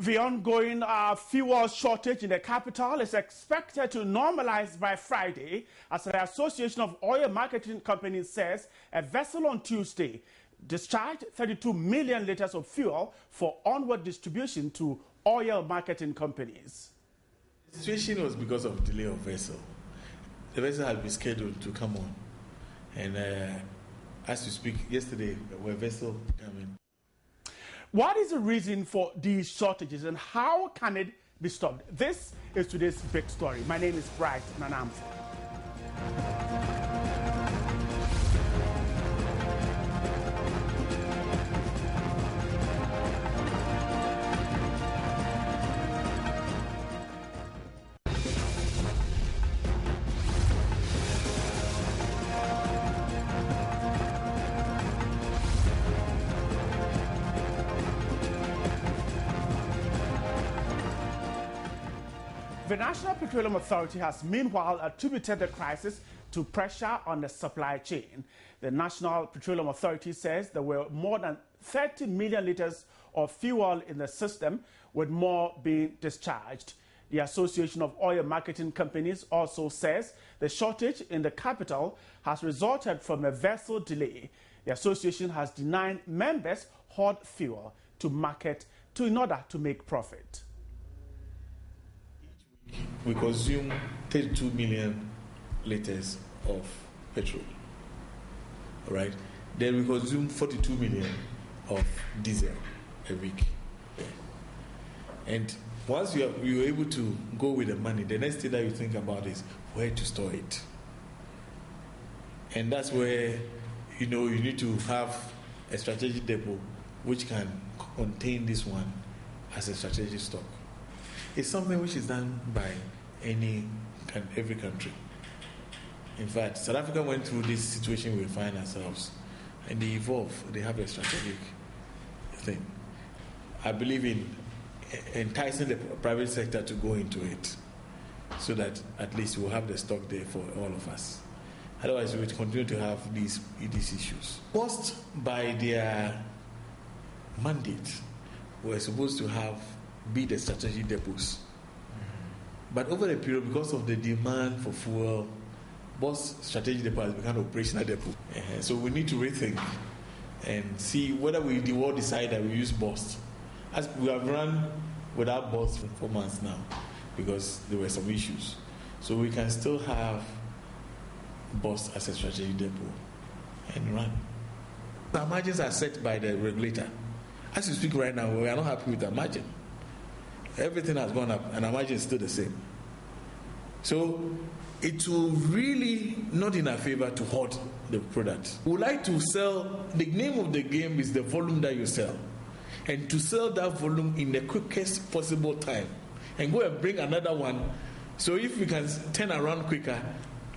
The ongoing fuel shortage in the capital is expected to normalize by Friday, as the Association of Oil Marketing Companies says a vessel on Tuesday discharged 32 million liters of fuel for onward distribution to oil marketing companies. The situation was because of delay of vessel. The vessel had been scheduled to come on, and as we speak, yesterday, a vessel coming. What is the reason for these shortages and how can it be stopped? This is today's big story. My name is Bright Nanamfo. The National Petroleum Authority has meanwhile attributed the crisis to pressure on the supply chain. The National Petroleum Authority says there were more than 30 million liters of fuel in the system, with more being discharged. The Association of Oil Marketing Companies also says the shortage in the capital has resulted from a vessel delay. The association has denied members hot fuel to market in order to make profit. We consume 32 million liters of petrol, all right? Then we consume 42 million of diesel a week. And once you're able to go with the money, the next thing that you think about is where to store it. And that's where, you need to have a strategic depot which can contain this one as a strategic stock. It's something which is done by every country. In fact, South Africa went through this situation we find ourselves, and they evolve. They have a strategic thing. I believe in enticing the private sector to go into it, so that at least we'll have the stock there for all of us. Otherwise, we will continue to have these issues. Forced by their mandate, we're supposed to be the strategic depots. But over the period, because of the demand for fuel, BOS strategic depot has become operational depot. So we need to rethink and see whether we will decide that we use BOS. As we have run without BOS for 4 months now, because there were some issues. So we can still have BOS as a strategic depot and run. Our margins are set by the regulator. As we speak right now, we are not happy with our margin. Everything has gone up and our margin is still the same. So it will really not in our favor to hoard the product. We would like to sell, the name of the game is the volume that you sell. And to sell that volume in the quickest possible time. And go and bring another one. So if we can turn around quicker,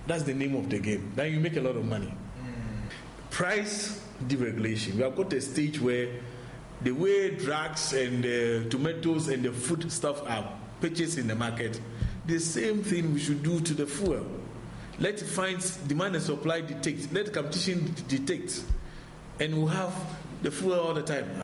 that's the name of the game. Then you make a lot of money. Price deregulation. We have got a stage where the way drugs and tomatoes and the food stuff are purchased in the market, the same thing we should do to the fuel. Let it find demand and supply dictate. Let competition dictate. And we'll have the fuel all the time.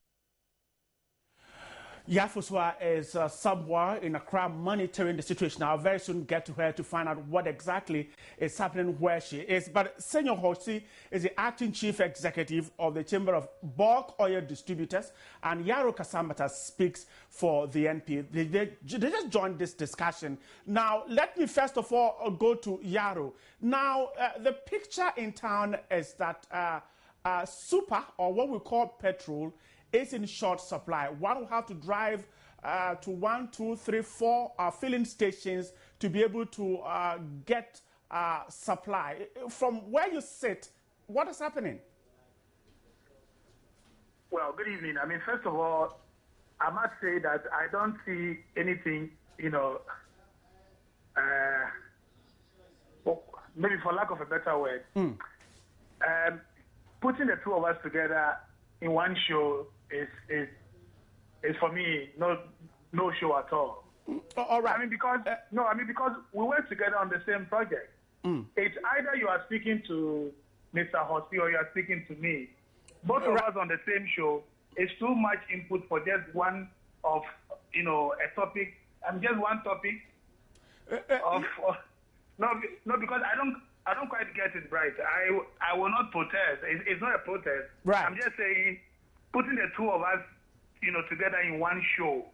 Yafuswa is somewhere in Accra monitoring the situation. I'll very soon get to her to find out what exactly is happening where she is. But Senor Osei is the acting chief executive of the Chamber of Bulk Oil Distributors, and Yaro Kasambata speaks for the NP. They just joined this discussion. Now, let me first of all go to Yaro. Now, the picture in town is that super, or what we call petrol, is in short supply. One will have to drive to 1, 2, 3, 4 filling stations to be able to get supply. From where you sit, what is happening? Well, good evening. I mean, first of all, I must say that I don't see anything, maybe for lack of a better word, putting the two of us together in one show is for me no show at all. All right. I mean because we work together on the same project. It's either you are speaking to Mr. Osei or you are speaking to me. Both of us on the same show. It's too much input for just one of a topic. I'm just one topic no, because I don't quite get it right. I will not protest. It's not a protest. Right. I'm just saying, putting the two of us, together in one show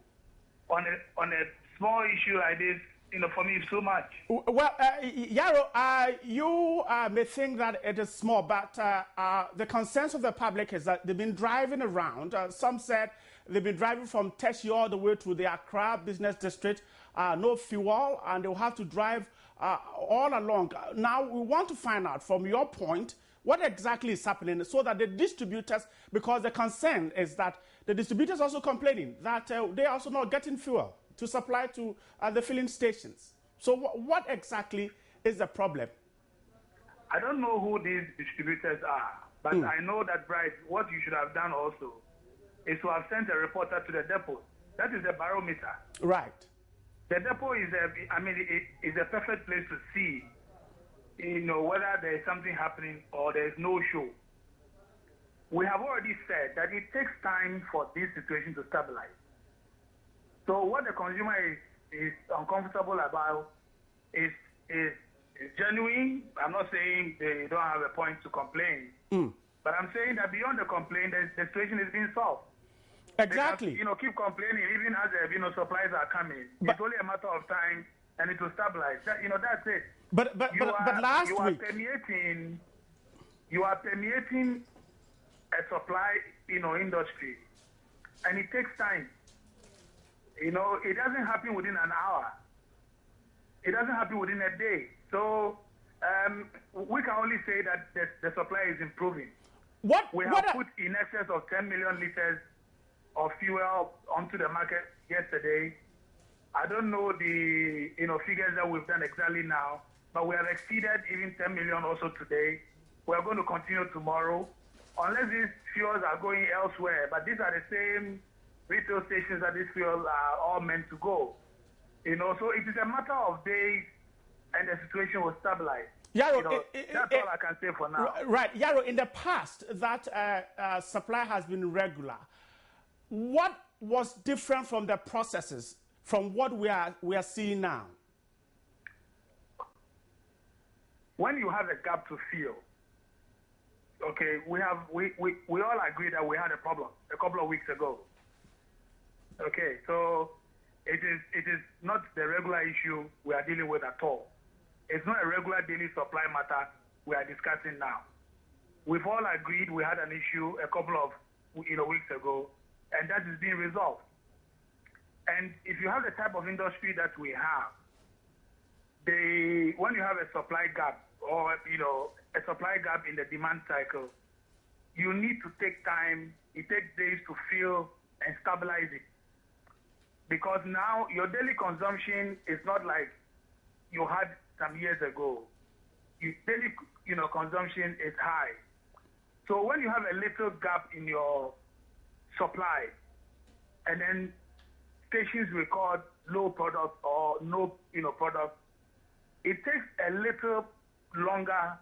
on a small issue like this, for me, it's too much. Well, Yaro, you may think that it is small, but the consensus of the public is that they've been driving around. Some said they've been driving from Teshi all the way to the Accra Business District, no fuel, and they'll have to drive all along. Now, we want to find out from your point what exactly is happening so that the distributors, because the concern is that the distributors also complaining that they're also not getting fuel to supply to the filling stations. So what exactly is the problem? I don't know who these distributors are, but I know that, Bryce, what you should have done also is to have sent a reporter to the depot. That is the barometer. Right. The depot is a perfect place to see, whether there is something happening or there is no show. We have already said that it takes time for this situation to stabilize. So what the consumer is uncomfortable about is genuine. I'm not saying they don't have a point to complain, but I'm saying that beyond the complaint, the situation is being solved. Exactly. They can, keep complaining even as supplies are coming. It's only a matter of time, and it will stabilize. That's it. But last week you are permeating a supply industry, and it takes time. It doesn't happen within an hour. It doesn't happen within a day. So we can only say that the supply is improving. We have put in excess of 10 million liters of fuel onto the market yesterday. I don't know the figures that we've done exactly now, but we have exceeded even 10 million also today. We are going to continue tomorrow, unless these fuels are going elsewhere. But these are the same retail stations that these fuels are all meant to go. So it is a matter of days, and the situation will stabilize. Yaro, that's all I can say for now. Right, Yaro. In the past, that supply has been regular. What was different from the processes from what we are seeing now? When you have a gap to fill, okay, we all agree that we had a problem a couple of weeks ago. Okay, so it is not the regular issue we are dealing with at all. It's not a regular daily supply matter we are discussing now. We've all agreed we had an issue a couple of weeks ago, and that is being resolved. And if you have the type of industry that we have, when you have a supply gap or a supply gap in the demand cycle, you need to take time. It takes days to fill and stabilize it. Because now your daily consumption is not like you had some years ago. Your daily consumption is high. So when you have a little gap in your supply, and then stations record low product or no product, it takes a little longer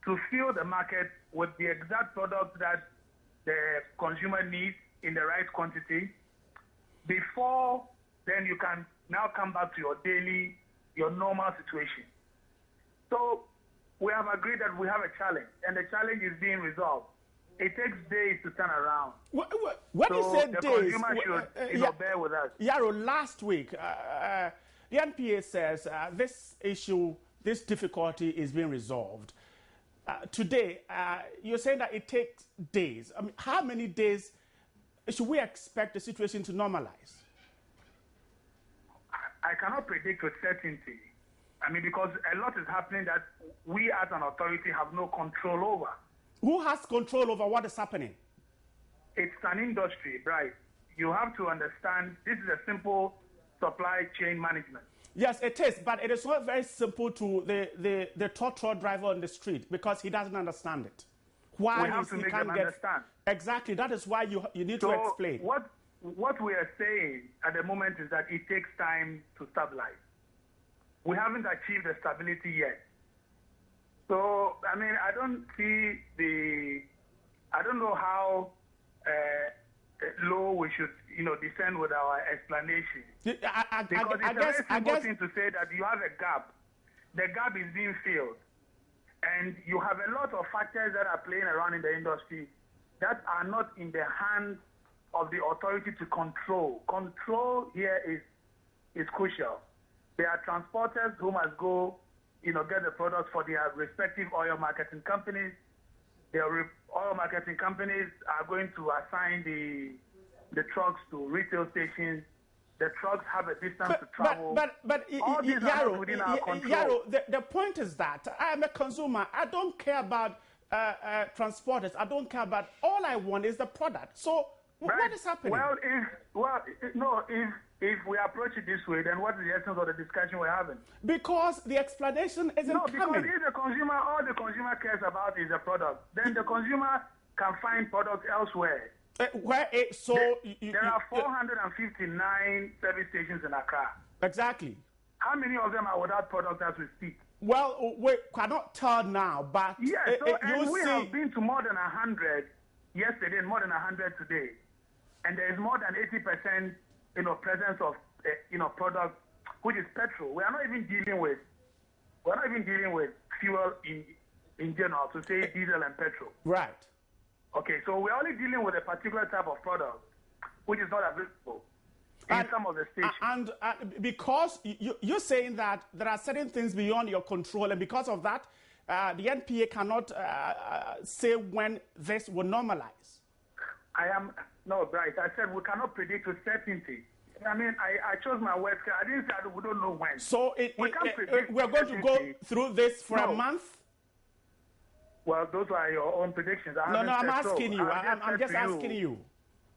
to fill the market with the exact product that the consumer needs in the right quantity. Before then you can now come back to your normal situation. So we have agreed that we have a challenge, and the challenge is being resolved. It takes days to turn around. When you say the days, consumer should bear with us. Yaro, last week, the NPA says this issue, this difficulty is being resolved. Today, you're saying that it takes days. I mean, how many days should we expect the situation to normalize? I cannot predict with certainty. I mean, because a lot is happening that we as an authority have no control over. Who has control over what is happening? It's an industry, right? You have to understand this is a simple supply chain management. Yes, it is, but it is not very simple to the truck driver on the street because he doesn't understand it. Why we have to make them understand. Exactly, that is why you need to explain. What we are saying at the moment is that it takes time to stabilize. We haven't achieved the stability yet. So, I mean, I don't know how low we should, descend with our explanation. Because it's a very simple thing to say that you have a gap. The gap is being filled. And you have a lot of factors that are playing around in the industry that are not in the hands of the authority to control. Control here is crucial. There are transporters who must go, get the products for their respective oil marketing companies. The oil marketing companies are going to assign the trucks to retail stations. The trucks have a distance to travel. But all these are not within our control. Yaro, the point is that I am a consumer. I don't care about transporters. I don't care about. All I want is the product. So what is happening? If we approach it this way, then what is the essence of the discussion we're having? Because the explanation isn't coming. Because if the consumer, all the consumer cares about is the product, then the consumer can find products elsewhere. There are 459 service stations in Accra. Exactly. How many of them are without product as we speak? Well, we cannot tell now, but yes, we have been to more than 100 yesterday and more than 100 today, and there is more than 80%, presence of product which is petrol. We're not even dealing with fuel in general, to say diesel and petrol. Right. Okay, so we're only dealing with a particular type of product which is not available in some of the stations. And because you're saying that there are certain things beyond your control, and because of that, the NPA cannot say when this will normalize. Right. I said we cannot predict with certainty. I mean, I chose my words. I didn't say we don't know when. So we're going to go through this for a month? Well, those are your own predictions. I'm asking you. I'm just asking you.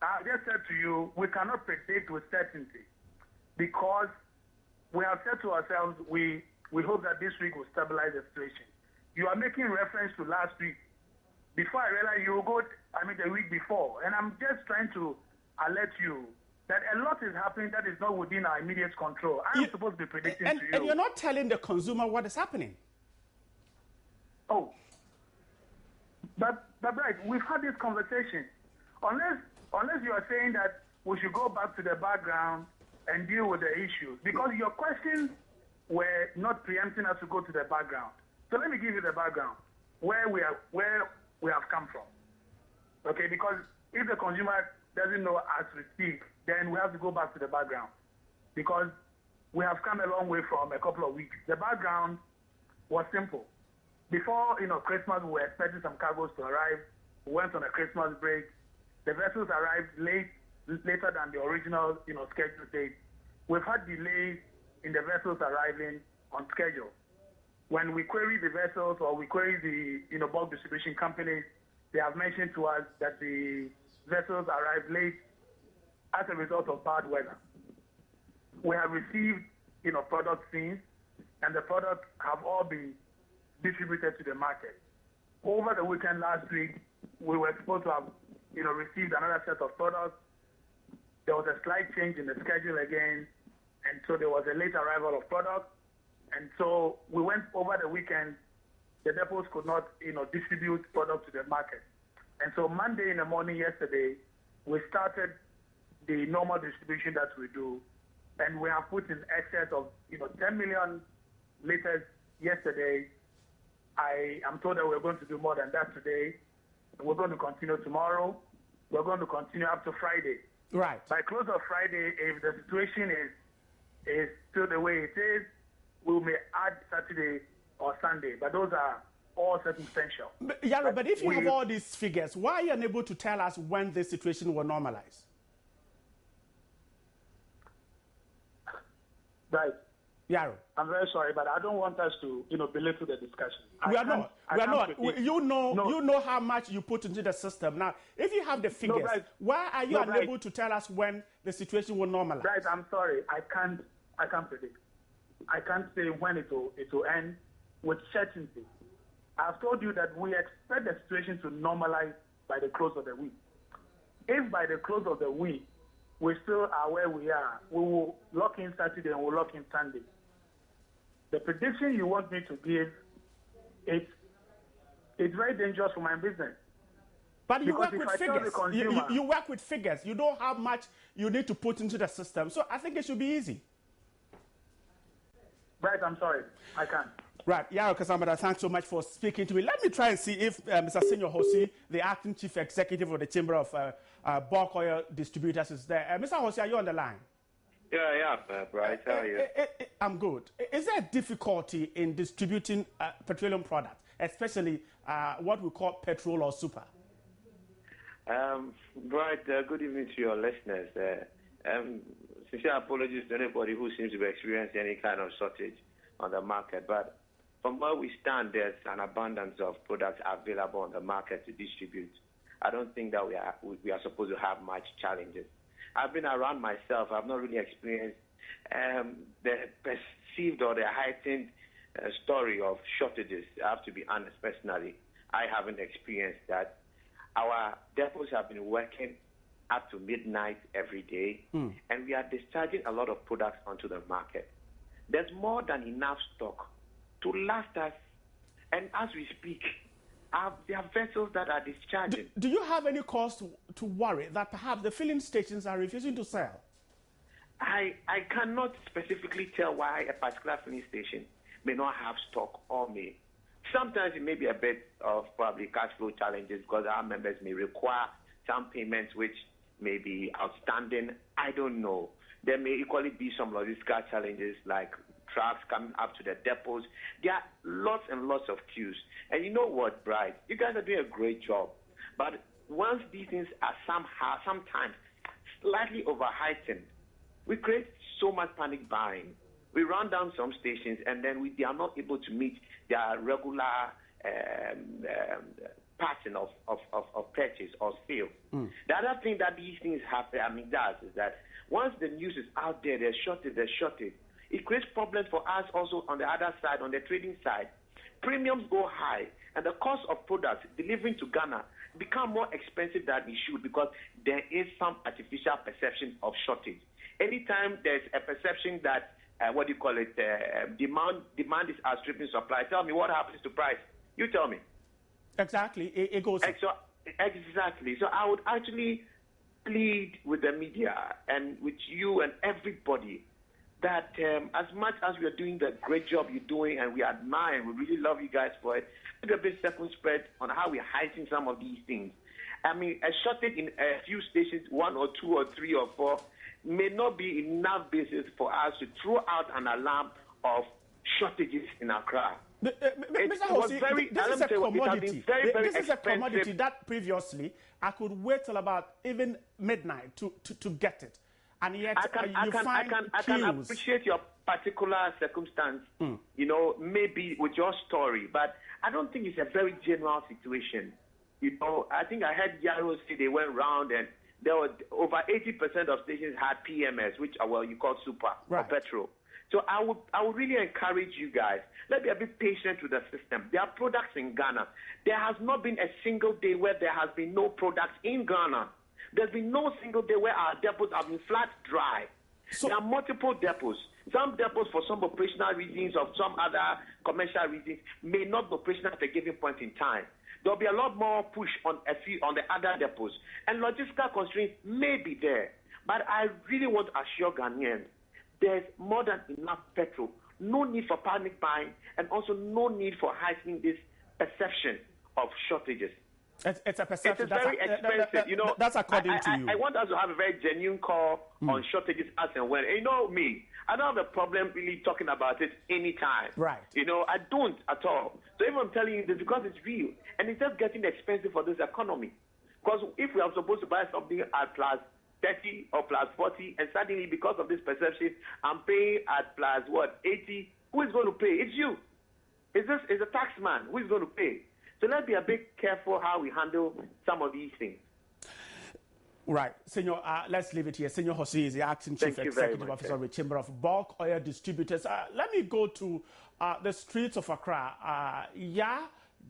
I just said to you, we cannot predict with certainty because we have said to ourselves, we hope that this week will stabilize the situation. You are making reference to last week. Before I realized you will go, the week before. And I'm just trying to alert you that a lot is happening that is not within our immediate control. I'm supposed to be predicting to you. And you're not telling the consumer what is happening. Oh. But right, we've had this conversation. Unless you are saying that we should go back to the background and deal with the issues. Because your questions were not preempting us to go to the background. So let me give you the background, where we have come from. Okay, because if the consumer doesn't know as we speak, then we have to go back to the background. Because we have come a long way from a couple of weeks. The background was simple. Before, Christmas, we were expecting some cargoes to arrive. We went on a Christmas break. The vessels arrived later than the original, scheduled date. We've had delays in the vessels arriving on schedule. When we query the vessels or we query the, bulk distribution companies, they have mentioned to us that the vessels arrived late as a result of bad weather. We have received, products since, and the products have all been distributed to the market. Over the weekend last week, we were supposed to have, received another set of products. There was a slight change in the schedule again, and so there was a late arrival of products. And so we went over the weekend. The depots could not, distribute products to the market. And so Monday in the morning yesterday, we started the normal distribution that we do, and we have put in excess of, 10 million liters yesterday. I am told that we're going to do more than that today. We're going to continue tomorrow. We're going to continue up to Friday. Right. By close of Friday, if the situation is still the way it is, we may add Saturday or Sunday. But those are all circumstantial. But if you have all these figures, why are you unable to tell us when this situation will normalize? Right. Yaro. I'm very sorry, but I don't want us to, belittle the discussion. We are not. You know how much you put into the system. Now, if you have the figures, why are you unable to tell us when the situation will normalize? Right, I'm sorry. I can't predict. I can't say when it will end with certainty. I've told you that we expect the situation to normalize by the close of the week. If by the close of the week we still are where we are, we will lock in Saturday and we'll lock in Sunday. The prediction you want me to give, it's very dangerous for my business. But you Because work if with I tell the figures. consumer, You work with figures. You know how much you need to put into the system. So I think it should be easy. right, I'm sorry, I can't. Right, Yaro Kasambada, thanks so much for speaking to me. Let me try and see if Mr. Senior Osei, the acting chief executive of the Chamber of Bulk Oil Distributors, is there. Mr. Osei, are you on the line? Yeah, Bryce, how are you? I'm good. Is there a difficulty in distributing petroleum products, especially what we call petrol or super? Bryce, good evening to your listeners. Sincere apologies to anybody who seems to be experiencing any kind of shortage on the market. But from where we stand, there's an abundance of products available on the market to distribute. I don't think that we are supposed to have much challenges. I've been around myself. I've not really experienced the perceived or the heightened story of shortages. I have to be honest personally. I haven't experienced that. Our depots have been working up to midnight every day, and we are discharging a lot of products onto the market. There's more than enough stock to last us, and as we speak, there are vessels that are discharging. Do you have any cause to worry that perhaps the filling stations are refusing to sell? I cannot specifically tell why a particular filling station may not have stock or may. Sometimes it may be a bit of probably cash flow challenges because our members may require some payments which may be outstanding. I don't know. There may equally be some logistical challenges like trucks coming up to the depots. There are lots and lots of queues. And you know what, Bright? You guys are doing a great job. But once these things are sometimes slightly overheightened, we create so much panic buying. We run down some stations and then they are not able to meet their regular pattern of purchase or sale. The other thing that these things does is that once the news is out there, there's shortage. It creates problems for us also on the other side, on the trading side. Premiums go high, and the cost of products delivering to Ghana become more expensive than it should because there is some artificial perception of shortage. Anytime there's a perception that demand is outstripping supply, tell me what happens to price. You tell me. Exactly, it goes. Exactly. So I would actually plead with the media and with you and everybody that as much as we are doing the great job you're doing and we admire and we really love you guys for it, maybe a bit circumspect on how we're hiding some of these things. I mean, a shortage in a few stations, 1 or 2 or 3 or 4, may not be enough basis for us to throw out an alarm of shortages in Accra. Mr. Osei, this is a commodity. This is a commodity that previously I could wait till about even midnight to get it. And yet I can appreciate your particular circumstance, maybe with your story, but I don't think it's a very general situation. I think I heard Yaro say they went round and there were over 80% of stations had PMS, which are you call super or petrol. So I would really encourage you guys, let's be a bit patient with the system. There are products in Ghana. There has not been a single day where there has been no products in Ghana. There's been no single day where our depots have been flat dry. So there are multiple depots. Some depots, for some operational reasons or some other commercial reasons, may not be operational at a given point in time. There'll be a lot more push on the other depots. And logistical constraints may be there. But I really want to assure Ghanaians, there's more than enough petrol. No need for panic buying and also no need for heightening this perception of shortages. It's a perception. It's very expensive. That's according to you. I want us to have a very genuine call on shortages as and when. And me, I don't have a problem really talking about it anytime. Right. I don't at all. So if I'm telling you this because it's real. And it's just getting expensive for this economy. Because if we are supposed to buy something at plus 30 or plus 40, and suddenly because of this perception, I'm paying at plus 80, who is going to pay? It's you. It's a tax man. Who is going to pay? So let's be a bit careful how we handle some of these things. Right. Senor, let's leave it here. Senor Osei is the acting chief executive officer of the Chamber of Bulk Oil Distributors. Let me go to the streets of Accra.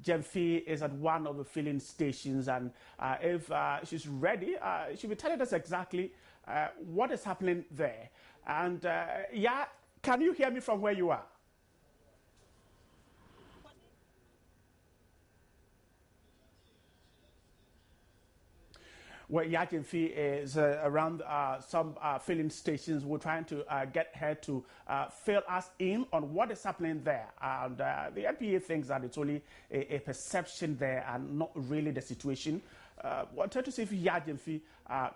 Jemfi is at one of the filling stations, and if she's ready, she'll be telling us exactly what is happening there. And can you hear me from where you are? where Yajinfi is around some filling stations. We're trying to get her to fill us in on what is happening there. And the NPA thinks that it's only a perception there and not really the situation. Wanted to see if Yajinfi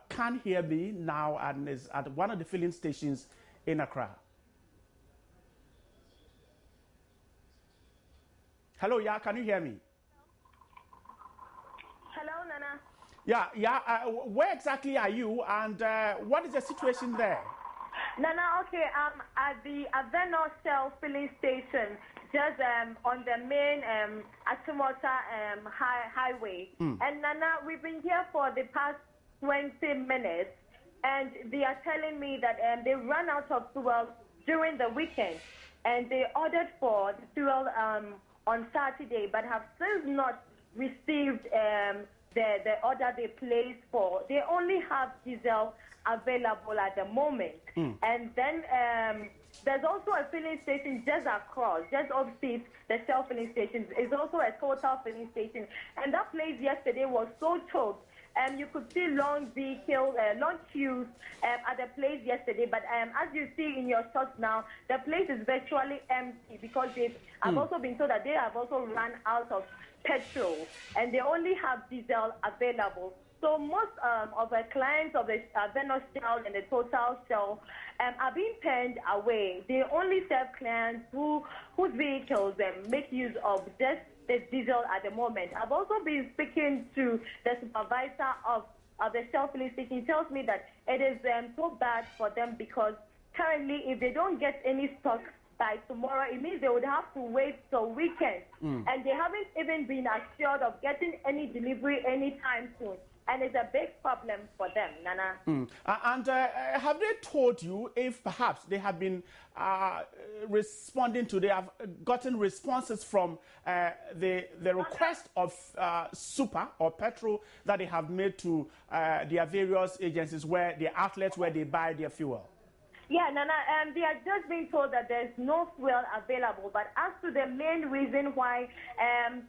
can hear me now and is at one of the filling stations in Accra. Hello, yeah, can you hear me? Hello, Nana. Yeah. Where exactly are you, and what is the situation there? Nana, okay, I'm at the Aveno Shell filling station, just on the main Achimota highway. And Nana, we've been here for the past 20 minutes, and they are telling me that they ran out of fuel during the weekend, and they ordered for the fuel on Saturday, but have still not received the order they placed for. They only have diesel available at the moment. And then there's also a filling station just across, just opposite the Shell filling station. Is also a Total filling station. And that place yesterday was so choked. You could see long vehicles, long queues at the place yesterday. But as you see in your shots now, the place is virtually empty because I've also been told that they have also run out of petrol and they only have diesel available. So most of the clients of the Aveno Shell and the Total Shell are being turned away. They only serve clients whose vehicles make use of just the diesel at the moment. I've also been speaking to the supervisor of the Shell filling station. He tells me that it is so bad for them because currently if they don't get any stock by tomorrow, it means they would have to wait till weekend. And they haven't even been assured of getting any delivery anytime soon. And it's a big problem for them, Nana. And have they told you if perhaps they have been responding to, they have gotten responses from the request of super or petrol that they have made to their various agencies, where the outlets where they buy their fuel? Yeah, Nana, they are just being told that there's no fuel available. But as to the main reason why,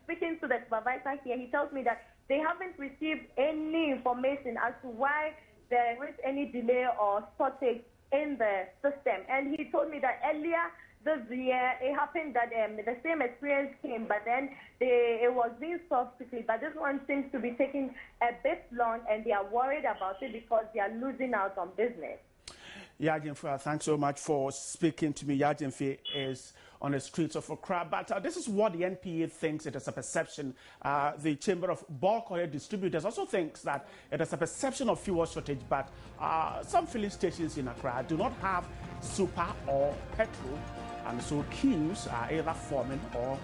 speaking to the supervisor here, he tells me that they haven't received any information as to why there is any delay or shortage in the system. And he told me that earlier this year, it happened that the same experience came, but then it was being solved quickly. But this one seems to be taking a bit long, and they are worried about it because they are losing out on business. Yajinfi, thanks so much for speaking to me. Yajinfi is on the streets of Accra, but this is what the NPA thinks. It is a perception. The Chamber of Bulk Oil Distributors also thinks that it is a perception of fuel shortage, but some filling stations in Accra do not have super or petrol, and so queues are either forming or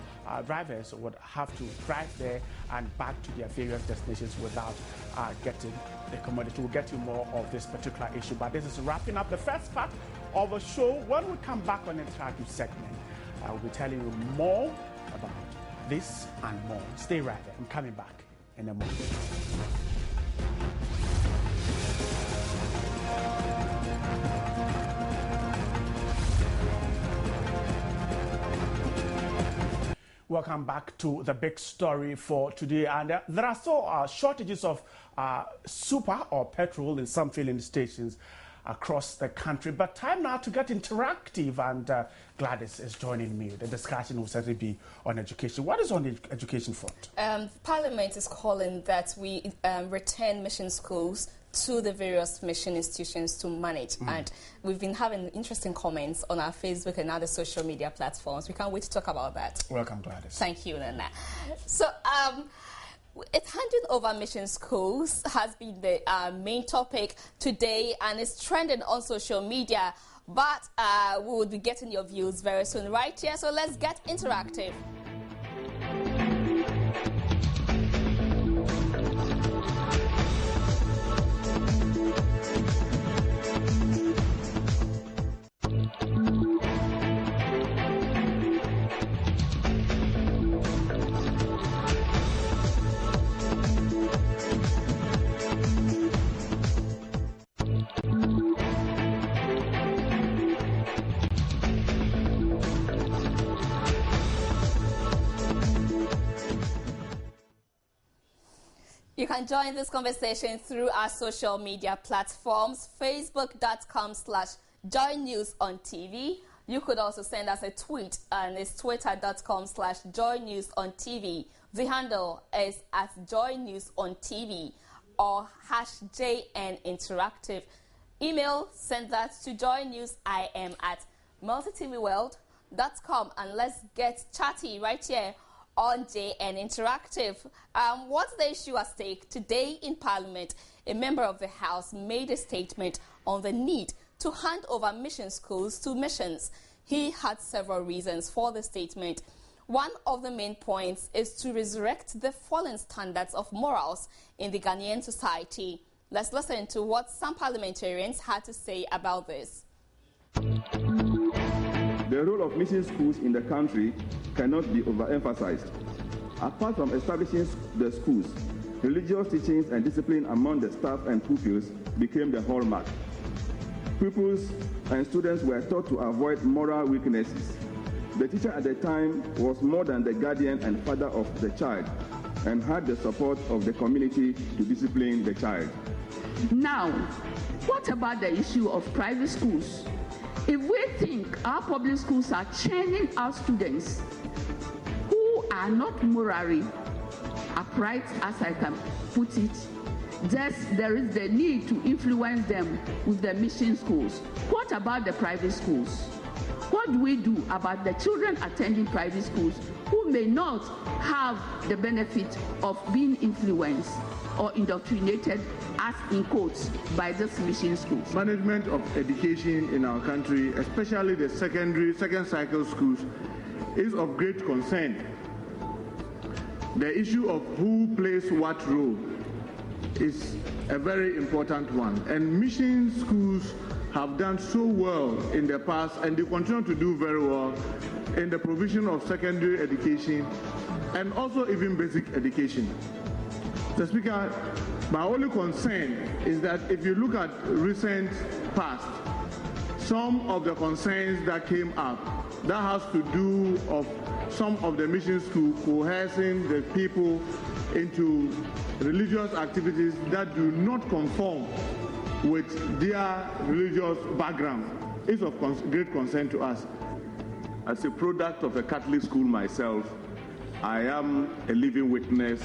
drivers would have to drive there and back to their various destinations without getting the commodity. We'll get you more of this particular issue, but this is wrapping up the first part of the show. When we come back on the interactive segment, I will be telling you more about this and more. Stay right there. I'm coming back in a moment. Welcome back to the big story for today. And there are still shortages of super or petrol in some filling stations across the country. But time now to get interactive, and Gladys is joining me. The discussion will certainly be on education. What is on the education front? Parliament is calling that we return mission schools to the various mission institutions to manage. And we've been having interesting comments on our Facebook and other social media platforms. We can't wait to talk about that. Welcome, Gladys. Thank you, Nana. So, it's handing over mission schools has been the main topic today, and it's trending on social media. But we will be getting your views very soon, right here. So let's get interactive. You can join this conversation through our social media platforms, facebook.com/joynewsontv. You could also send us a tweet, and it's twitter.com/joynewsontv. The handle is @joynewsontv or #JNInteractive. Email, send that to joynewsim@multitvworld.com, and let's get chatty right here on JN Interactive. What's the issue at stake? Today in Parliament, a member of the House made a statement on the need to hand over mission schools to missions. He had several reasons for the statement. One of the main points is to resurrect the fallen standards of morals in the Ghanaian society. Let's listen to what some parliamentarians had to say about this. The role of mission schools in the country cannot be overemphasized. Apart from establishing the schools, religious teachings and discipline among the staff and pupils became the hallmark. Pupils and students were taught to avoid moral weaknesses. The teacher at the time was more than the guardian and father of the child and had the support of the community to discipline the child. Now, what about the issue of private schools? If we think our public schools are churning out students who are not morally upright, as I can put it, thus there is the need to influence them with the mission schools. What about the private schools? What do we do about the children attending private schools who may not have the benefit of being influenced or indoctrinated, as in quotes, by this mission schools? Management of education in our country, especially the second cycle schools, is of great concern. The issue of who plays what role is a very important one, and mission schools have done so well in the past, and they continue to do very well in the provision of secondary education and also even basic education. Mr. Speaker, my only concern is that if you look at recent past, some of the concerns that came up, that has to do of some of the mission schools coercing the people into religious activities that do not conform with their religious background, is of great concern to us. As a product of a Catholic school myself, I am a living witness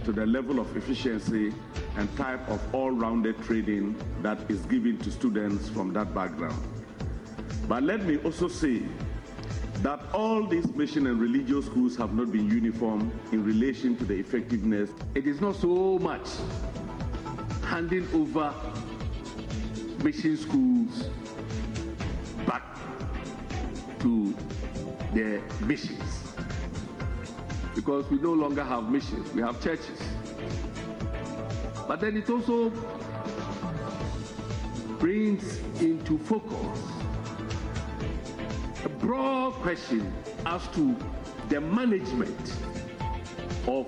to the level of efficiency and type of all-rounded training that is given to students from that background. But let me also say that all these mission and religious schools have not been uniform in relation to the effectiveness. It is not so much handing over mission schools back to the missions, because we no longer have missions, we have churches. But then it also brings into focus a broad question as to the management of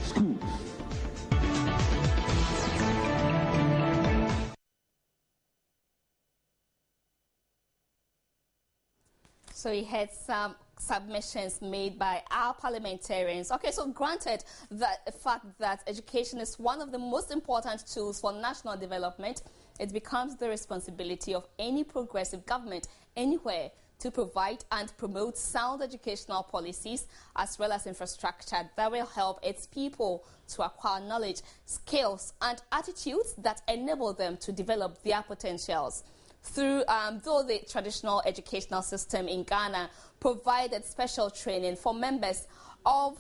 schools. So we had some submissions made by our parliamentarians. Okay, so granted that the fact that education is one of the most important tools for national development, it becomes the responsibility of any progressive government anywhere to provide and promote sound educational policies as well as infrastructure that will help its people to acquire knowledge, skills and attitudes that enable them to develop their potentials. Though the traditional educational system in Ghana provided special training for members of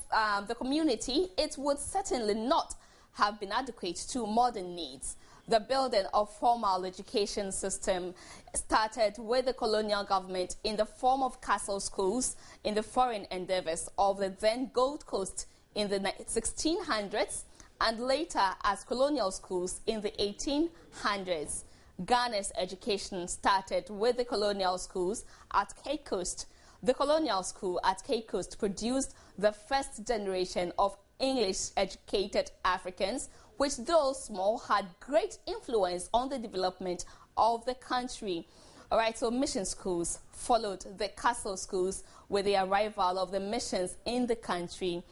the community, it would certainly not have been adequate to modern needs. The building of formal education system started with the colonial government in the form of castle schools in the foreign endeavors of the then Gold Coast in the 1600s and later as colonial schools in the 1800s. Ghana's education started with the colonial schools at Cape Coast. The colonial school at Cape Coast produced the first generation of English-educated Africans, which though small had great influence on the development of the country. All right, so mission schools followed the castle schools with the arrival of the missions in the country.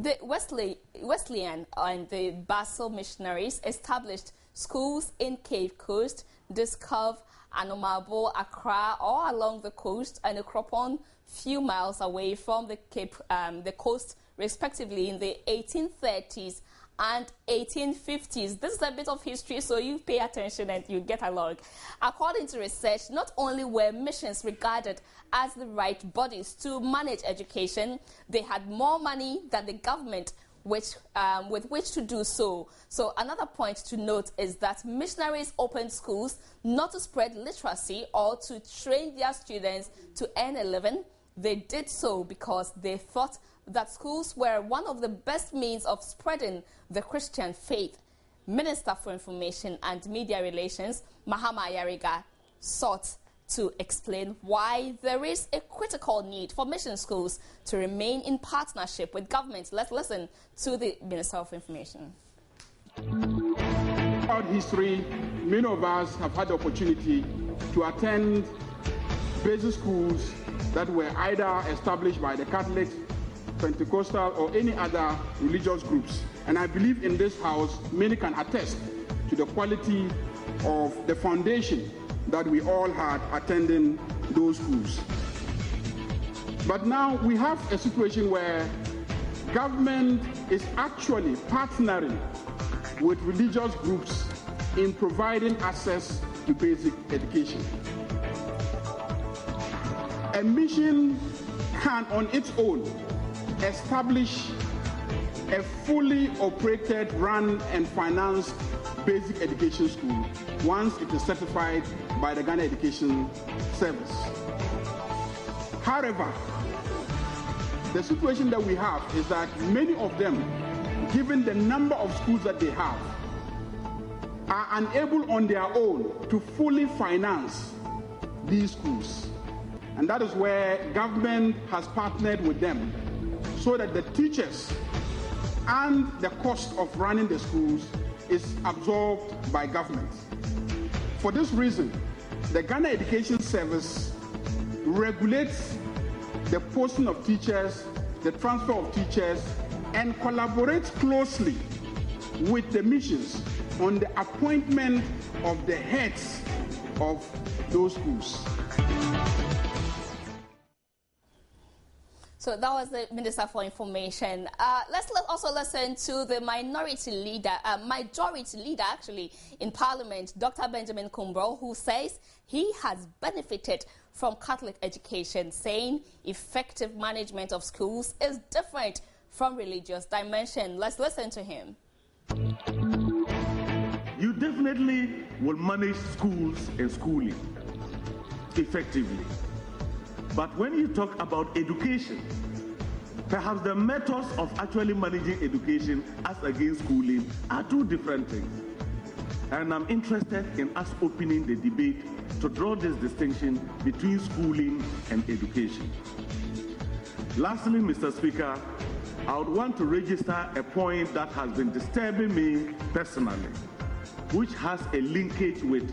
The Wesleyan and the Basel missionaries established schools in Cape Coast, Discove, Anomabo, Accra, all along the coast, and Ukropon, few miles away from the coast, respectively, in the 1830s and 1850s. This is a bit of history, so you pay attention and you get along. According to research, not only were missions regarded as the right bodies to manage education, they had more money than the government with which to do so. So another point to note is that missionaries opened schools not to spread literacy or to train their students to earn a living. They did so because they thought that schools were one of the best means of spreading the Christian faith. Minister for Information and Media Relations, Mahama Yariga, sought to explain why there is a critical need for mission schools to remain in partnership with government. Let's listen to the Minister of Information. Throughout history, many of us have had the opportunity to attend basic schools that were either established by the Catholics, Pentecostal, or any other religious groups. And I believe in this house, many can attest to the quality of the foundation that we all had attending those schools. But now we have a situation where government is actually partnering with religious groups in providing access to basic education. A mission can on its own establish a fully operated, run and financed basic education school once it is certified by the Ghana Education Service. However, the situation that we have is that many of them, given the number of schools that they have, are unable on their own to fully finance these schools. And that is where government has partnered with them so that the teachers and the cost of running the schools is absorbed by government. For this reason, the Ghana Education Service regulates the posting of teachers, the transfer of teachers, and collaborates closely with the missions on the appointment of the heads of those schools. So that was the Minister for Information. Let's also listen to the majority leader actually in Parliament, Dr. Benjamin Kumbro, who says he has benefited from Catholic education, saying effective management of schools is different from religious dimension. Let's listen to him. You definitely will manage schools and schooling effectively. But when you talk about education, perhaps the methods of actually managing education as against schooling are two different things. And I'm interested in us opening the debate to draw this distinction between schooling and education. Lastly, Mr. Speaker, I would want to register a point that has been disturbing me personally, which has a linkage with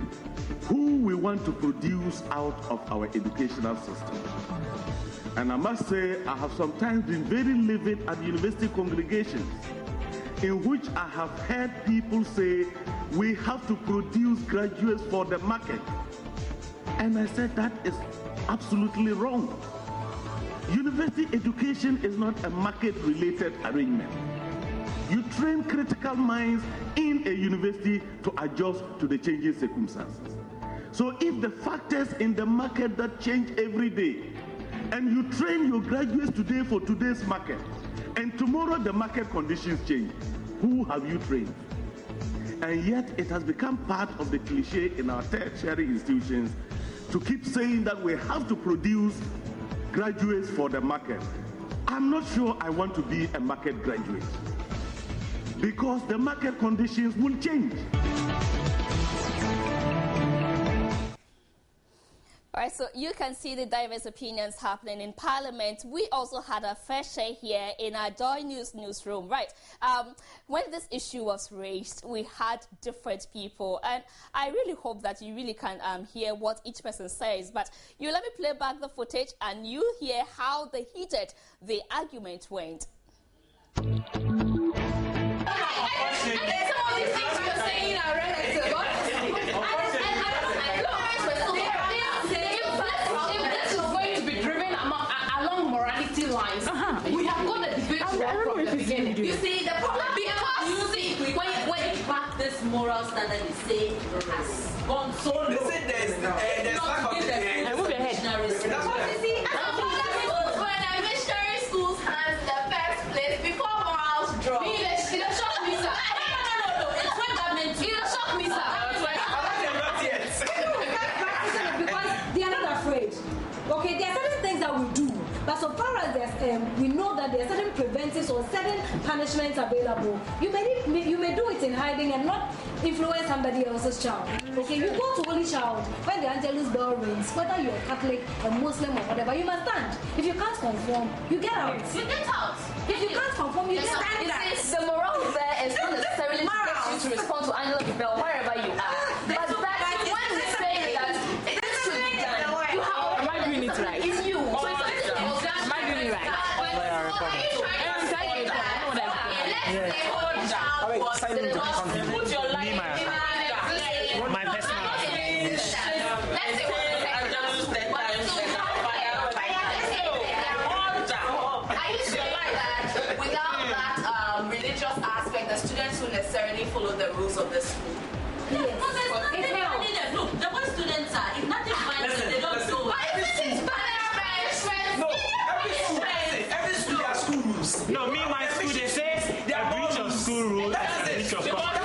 who we want to produce out of our educational system. And I must say, I have sometimes been very livid at university congregations in which I have heard people say, we have to produce graduates for the market. And I said, that is absolutely wrong. University education is not a market-related arrangement. You train critical minds in a university to adjust to the changing circumstances. So if the factors in the market that change every day, and you train your graduates today for today's market, and tomorrow the market conditions change, who have you trained? And yet it has become part of the cliche in our tertiary institutions to keep saying that we have to produce graduates for the market. I'm not sure I want to be a market graduate, because the market conditions will change. All right, so you can see the diverse opinions happening in Parliament. We also had a fair share here in our Joy News newsroom, right? When this issue was raised, we had different people, and I really hope that you really can hear what each person says. But you let me play back the footage, and you hear how heated the argument went. You see, the problem because you see, when you back this moral standard, you say has gone so low. Listen, there's lack of move your head. That's what you see. When a missionary school's hands the first place before morals drop. It'll shock me, sir. No. It's when government. It'll shock me, sir. Because they are not afraid. Okay, there are certain things that we do. But so far as we know that there are certain preventives or certain punishments available, you may do it in hiding and not influence somebody else's child. Okay, you go to Holy Child when the Angelus bell rings, whether you're Catholic or Muslim or whatever, you must stand. If you can't conform, you get out. You get out. If you can't conform, you stand. The morale there is not necessarily to get you to respond to Angelus bell wherever you are. But that when we say that this should be done, you have. Am I doing it right? It's you. Am I doing it right? Put your life in my best man. I used to like that without that religious aspect, the students will necessarily follow the rules of the school. Yes. Look, the way students are, if nothing finds them, they don't go. No, every school has school rules. No, me, my school, they say they are breach of school rules and breach of culture.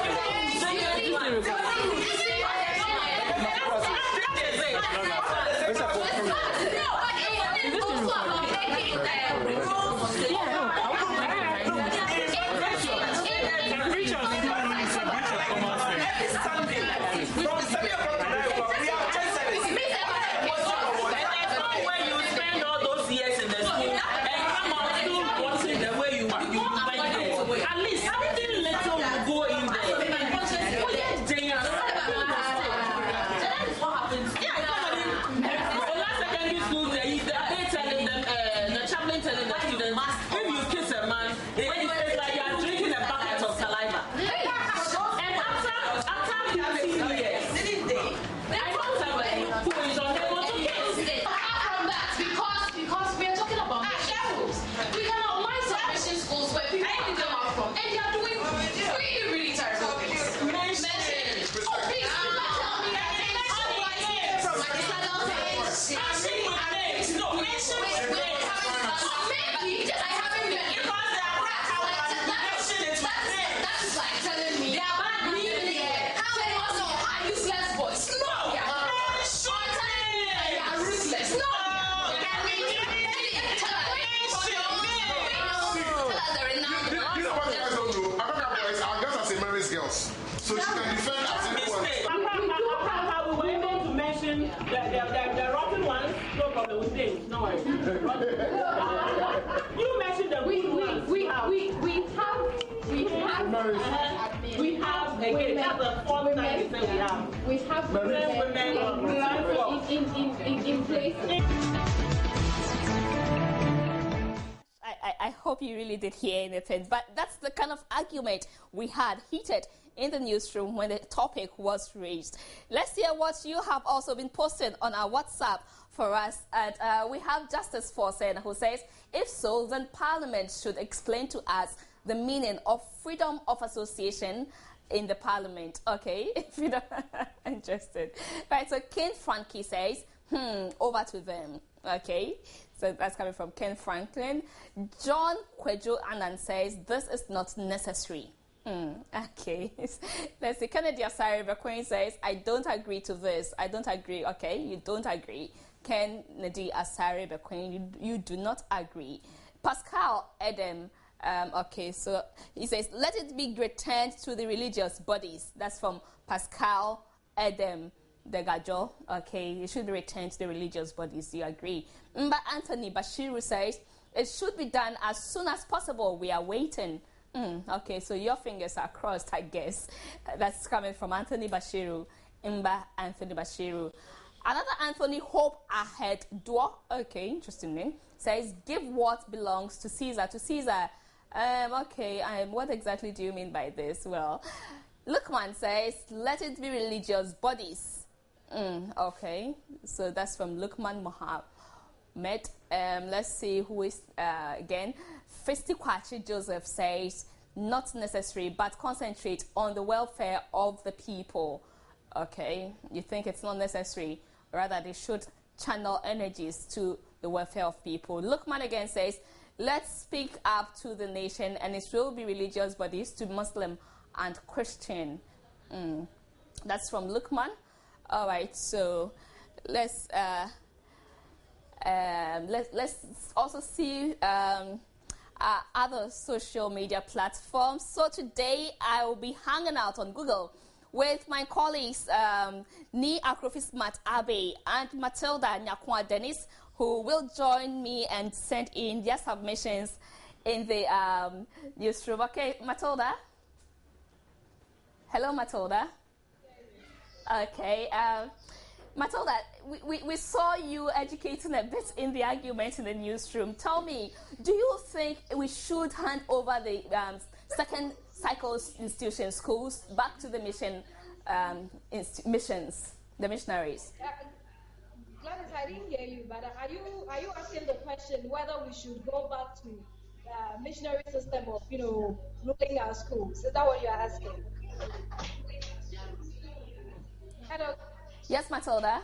So she can defend as anyone. We were able to mention the rotten ones, no problem with names, no worries. You mentioned the good ones. We have again, that's the fourth time we say we have. We have women in place. I hope you really did hear anything, but that's the kind of argument we had heated in the newsroom when the topic was raised. Let's hear what you have also been posting on our WhatsApp for us. And we have Justice Forsen who says, if so, then Parliament should explain to us the meaning of freedom of association in the Parliament. Okay, if you don't interested. Right, so Ken Frankie says, over to them. Okay, so that's coming from Ken Franklin. John Kwejo Anand says, this is not necessary. Okay, let's see. Kennedy Asare Bequin says, I don't agree to this. I don't agree. Okay, you don't agree. Kennedy Asare Bequin, you do not agree. Pascal Edem, okay, so he says, let it be returned to the religious bodies. That's from Pascal Edem Degajo. Okay, it should be returned to the religious bodies. You agree? But Anthony Bashiru says, it should be done as soon as possible. We are waiting. Okay, so your fingers are crossed, I guess. That's coming from Anthony Bashiru. Imba Anthony Bashiru. Another Anthony Hope Ahead Dua, okay, interesting name, says, give what belongs to Caesar Okay, what exactly do you mean by this? Well, Lukman says, let it be religious bodies. Okay, so that's from Lukman Mohammed. Let's see who is again. Fisti Kwachi Joseph says, not necessary, but concentrate on the welfare of the people. Okay, you think it's not necessary, rather they should channel energies to the welfare of people. Lukman again says, let's speak up to the nation, and it will be religious bodies to Muslim and Christian. That's from Lukman. All right, so let's also see other social media platforms. So today I will be hanging out on Google with my colleagues Ni Akrofismat Abe and Matilda Nyakwa Dennis, who will join me and send in their submissions in the newsroom. Okay, Matilda? Hello, Matilda. Okay, Matilda, we saw you educating a bit in the argument in the newsroom. Tell me, do you think we should hand over the second cycle institution schools back to the missions, the missionaries? Gladys, I didn't hear you, but are you asking the question whether we should go back to missionary system of ruling our schools? Is that what you're asking? Hello. Yes, Matilda.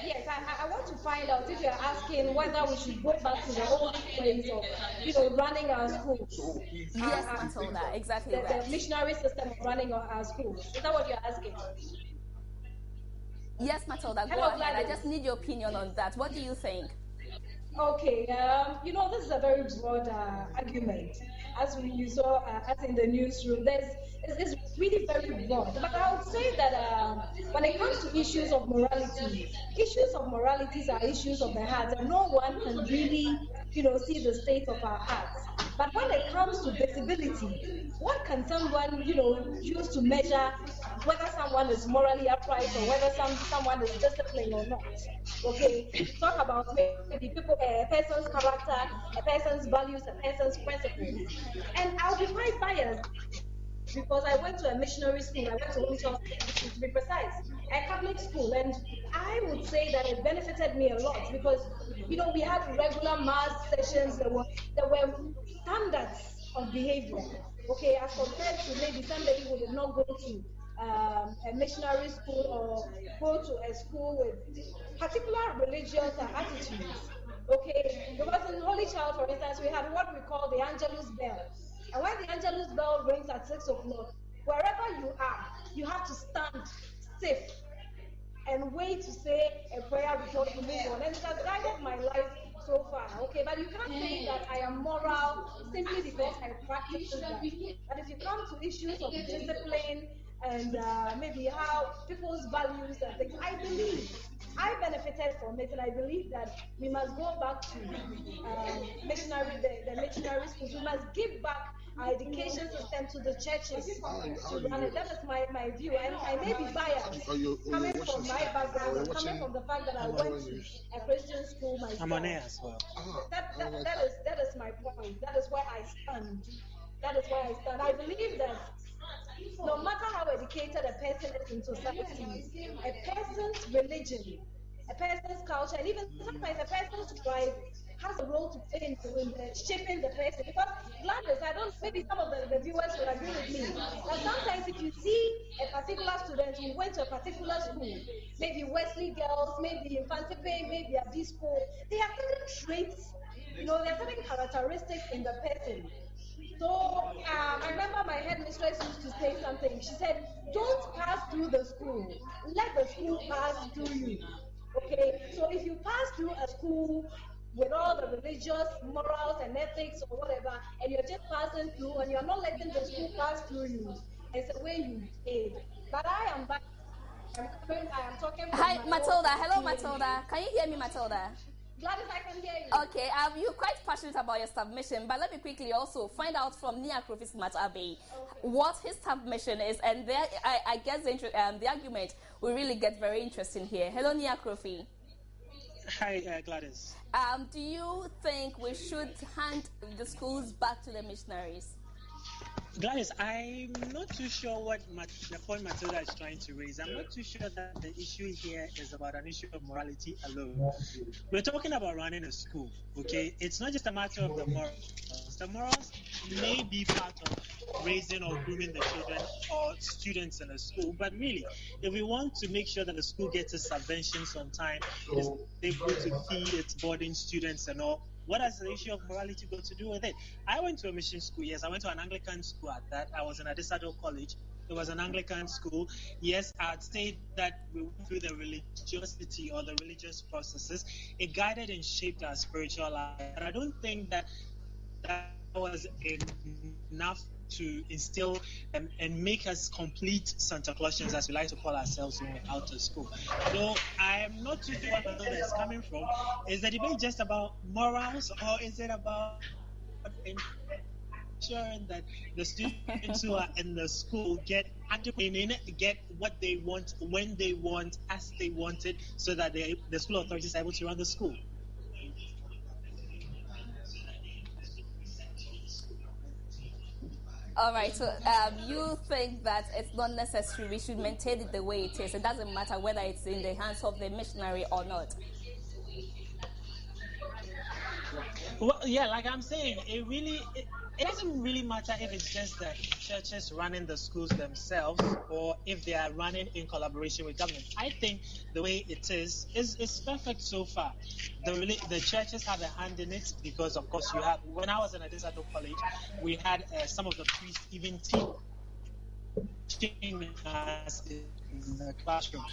Yes, I want to find out if you're asking whether we should go back to the old ways of running our schools. Yes, Matilda, exactly that. The missionary system of running our schools. Is that what you're asking? Yes, Matilda, go ahead. I just need your opinion on that. What do you think? Okay, this is a very broad argument. As you saw, as in the newsroom, it's really very broad. But I would say that when it comes to issues of morality, issues of moralities are issues of the heart, and no one can really, see the state of our hearts. But when it comes to visibility, what can someone, use to measure whether someone is morally upright or whether someone is disciplined or not? Okay, talk about maybe people, a person's character, a person's values, a person's principles. And I'll be quite biased because I went to a missionary school. I went to Winchester, to be precise, a Catholic school, and I would say that it benefited me a lot because, we had regular mass sessions. There were standards of behavior. Okay, as compared to maybe somebody who did not go to a missionary school or go to a school with particular religious attitudes. Okay, because in Holy Child, for instance, we had what we call the Angelus Bell. And when the Angelus Bell rings at 6 o'clock, wherever you are, you have to stand stiff and wait to say a prayer before you move on. And it has guided my life so far. Okay, but you can't say that I am moral simply because I practice that. But if you come to issues of discipline and maybe how people's values and things, I benefited from it, and I believe that we must go back to the missionary schools. We must give back our education system to the churches to run it. That is my view, and I may be biased coming from my background, coming from the fact that I went to a Christian school myself. I'm on air as well. That is my point. That is where I stand. I believe that no matter how educated a person is in society, a person's religion, a person's culture, and even sometimes a person's tribe has a role to play in shaping the person. Because Gladys, maybe some of the viewers will agree with me, that sometimes if you see a particular student who went to a particular school, maybe Wesley girls, maybe Infante Pay, maybe Abispo, they have certain traits, there are certain characteristics in the person. So I remember my headmistress used to say something. She said, don't pass through the school. Let the school pass through you. Okay? So if you pass through a school with all the religious morals and ethics or whatever, and you're just passing through and you're not letting the school pass through you, it's the way you behave. But I am talking from Hi, Matilda. Hello, Matilda. Can you hear me, Matilda? Gladys, I can hear you. Okay, you're quite passionate about your submission, but let me quickly also find out from Nia Krofismat Abe what his submission is, and there, I guess the argument will really get very interesting here. Hello, Nia Krofi. Hi, Gladys. Do you think we should hand the schools back to the missionaries? Gladys, I'm not too sure what the point Matilda is trying to raise. I'm not too sure that the issue here is about an issue of morality alone. We're talking about running a school, okay? It's not just a matter of the morals. The morals may be part of raising or grooming the children or students in a school, but really, if we want to make sure that the school gets its subventions on time, is able to feed its boarding students and all, what has the issue of morality got to do with it? I went to a mission school, yes. I went to an Anglican school at that. I was in Adisado College. It was an Anglican school. Yes, I'd say that we went through the religiosity or the religious processes. It guided and shaped our spiritual life. But I don't think that was enough to instill and make us complete Santa Clausians, as we like to call ourselves when we're out of school. So I am not too sure where that is coming from. Is the debate just about morals, or is it about ensuring that the students who are in the school get what they want, when they want, as they want it, so that the school authorities are able to run the school? All right, so you think that it's not necessary, we should maintain it the way it is. It doesn't matter whether it's in the hands of the missionary or not. Well, yeah, like I'm saying, it doesn't really matter if it's just the churches running the schools themselves or if they are running in collaboration with government. I think the way it is perfect so far. The churches have a hand in it because, of course, when I was in Adisado College, we had some of the priests even teaching us in the classroom.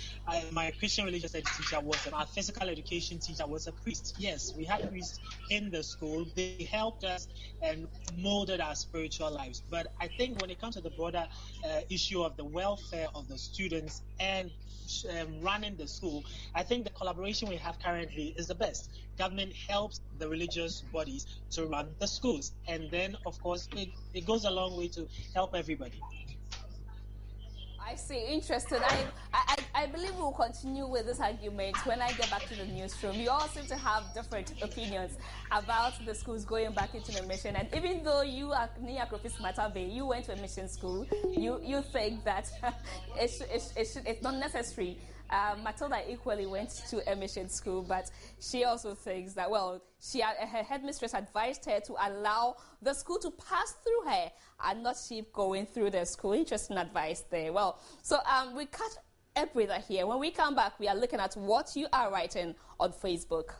My Christian religious ed teacher our physical education teacher was a priest. Yes, we had priests in the school. They helped us and molded our spiritual lives. But I think when it comes to the broader issue of the welfare of the students and running the school, I think the collaboration we have currently is the best. Government helps the religious bodies to run the schools. And then, of course, it goes a long way to help everybody. I see. Interested. I believe we'll continue with this argument when I get back to the newsroom. You all seem to have different opinions about the schools going back into the mission. And even though you are near Krofis Matabe, you went to a mission school, you think that it's not necessary. Matilda equally went to a mission school, but she also thinks that, well, her headmistress advised her to allow the school to pass through her and not she going through the school. Interesting advice there. Well, so we cut a breather here. When we come back, we are looking at what you are writing on Facebook.